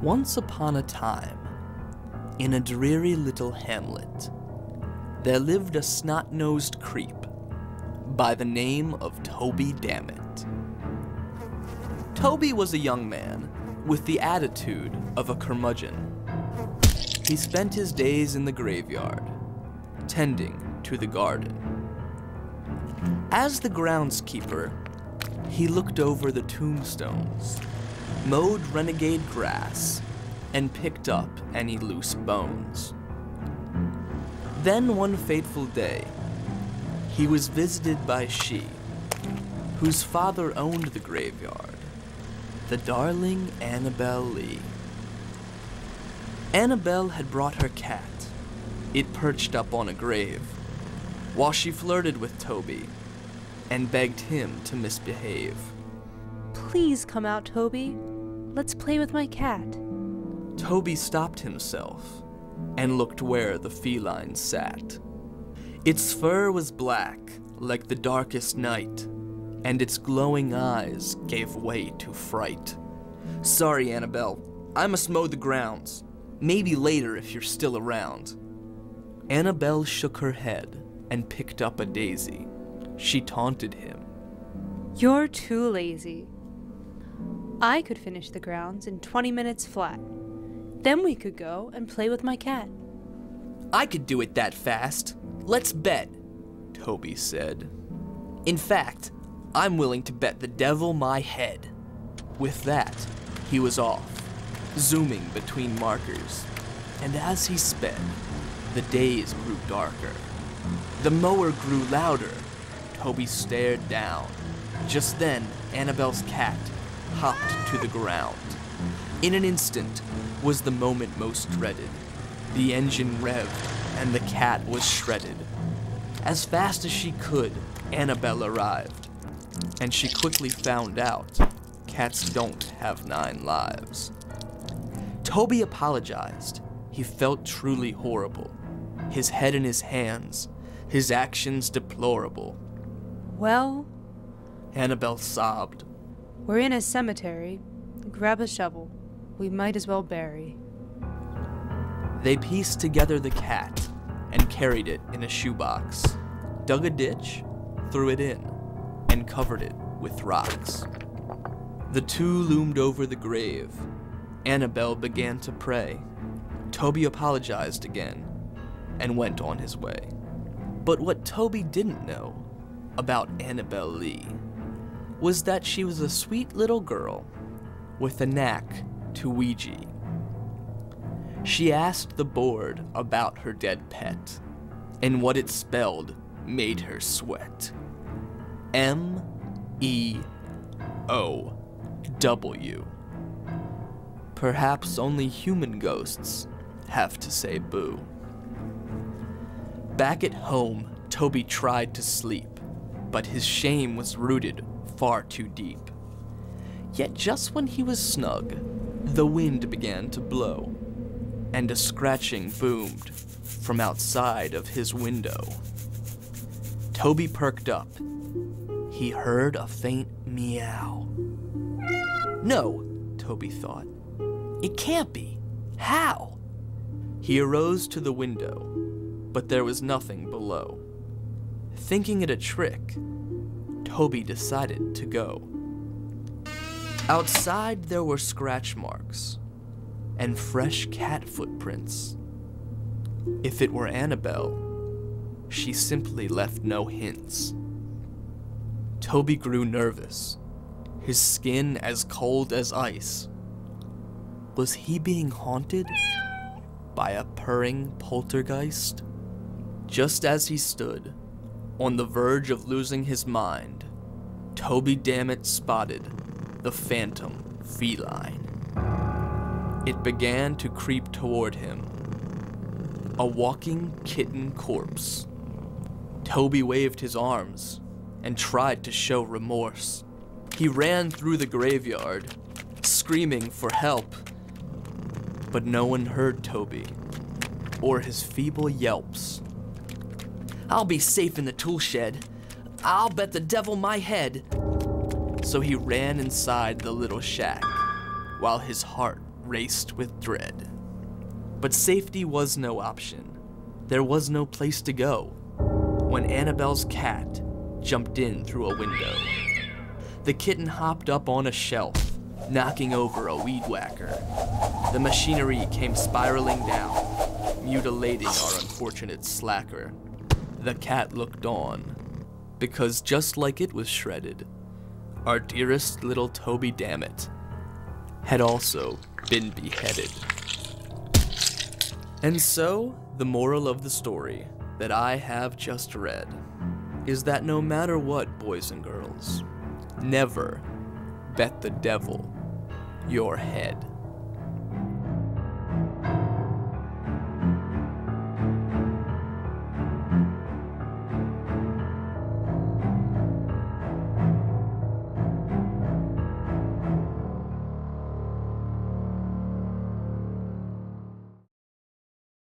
Once upon a time, in a dreary little hamlet, there lived a snot-nosed creep by the name of Toby Dammit. Toby was a young man with the attitude of a curmudgeon. He spent his days in the graveyard, tending to the garden. As the groundskeeper, he looked over the tombstones, mowed renegade grass, and picked up any loose bones. Then one fateful day, he was visited by she, whose father owned the graveyard, the darling Annabelle Lee. Annabelle had brought her cat. It perched up on a grave, while she flirted with Toby and begged him to misbehave. Please come out, Toby. Let's play with my cat. Toby stopped himself and looked where the feline sat. Its fur was black like the darkest night, and its glowing eyes gave way to fright. Sorry, Annabelle, I must mow the grounds. Maybe later if you're still around. Annabelle shook her head and picked up a daisy. She taunted him. You're too lazy. I could finish the grounds in 20 minutes flat. Then we could go and play with my cat. I could do it that fast. Let's bet, Toby said. In fact, I'm willing to bet the devil my head. With that, he was off, zooming between markers. And as he sped, the days grew darker. The mower grew louder. Toby stared down. Just then, Annabelle's cat hopped to the ground. In an instant was the moment most dreaded. The engine revved, and the cat was shredded. As fast as she could, Annabelle arrived, and she quickly found out cats don't have 9 lives. Toby apologized. He felt truly horrible, his head in his hands, his actions deplorable. Well, Annabelle sobbed. We're in a cemetery. Grab a shovel. We might as well bury. They pieced together the cat and carried it in a shoebox, dug a ditch, threw it in, and covered it with rocks. The two loomed over the grave. Annabelle began to pray. Toby apologized again and went on his way. But what Toby didn't know about Annabelle Lee was that she was a sweet little girl with a knack to Ouija. She asked the board about her dead pet, and what it spelled made her sweat. M-E-O-W. Perhaps only human ghosts have to say boo. Back at home, Toby tried to sleep, but his shame was rooted far too deep. Yet just when he was snug, the wind began to blow, and a scratching boomed from outside of his window. Toby perked up. He heard a faint meow. No, Toby thought. It can't be. How? He arose to the window, but there was nothing below. Thinking it a trick, Toby decided to go. Outside there were scratch marks and fresh cat footprints. If it were Annabelle, she simply left no hints. Toby grew nervous, his skin as cold as ice. Was he being haunted by a purring poltergeist? Just as he stood, on the verge of losing his mind, Toby Dammit spotted the phantom feline. It began to creep toward him, a walking kitten corpse. Toby waved his arms and tried to show remorse. He ran through the graveyard, screaming for help, but no one heard Toby or his feeble yelps. I'll be safe in the tool shed. I'll bet the devil my head. So he ran inside the little shack while his heart raced with dread. But safety was no option. There was no place to go when Annabelle's cat jumped in through a window. The kitten hopped up on a shelf, knocking over a weed whacker. The machinery came spiraling down, mutilating our unfortunate slacker. The cat looked on, because just like it was shredded, our dearest little Toby Dammit had also been beheaded. And so, the moral of the story that I have just read is that no matter what, boys and girls, never bet the devil your head.